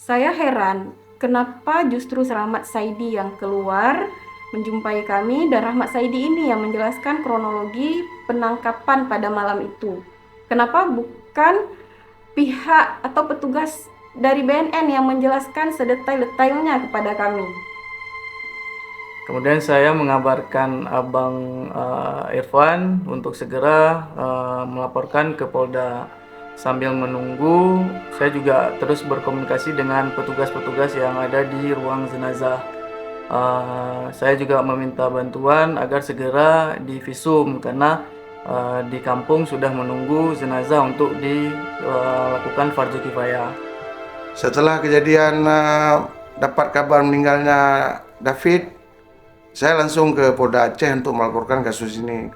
Saya heran, kenapa justru Rahmat Saidi yang keluar menjumpai kami dan Rahmat Saidi ini yang menjelaskan kronologi penangkapan pada malam itu. Kenapa bukan pihak atau petugas dari BNN yang menjelaskan sedetail-detailnya kepada kami? Kemudian saya mengabarkan Abang Irfan untuk segera melaporkan ke Polda. Sambil menunggu, saya juga terus berkomunikasi dengan petugas-petugas yang ada di ruang jenazah. Saya juga meminta bantuan agar segera divisum karena di kampung sudah menunggu jenazah untuk dilakukan fardhu kifayah. Setelah kejadian dapat kabar meninggalnya David, saya langsung ke Polda Aceh untuk melaporkan kasus ini.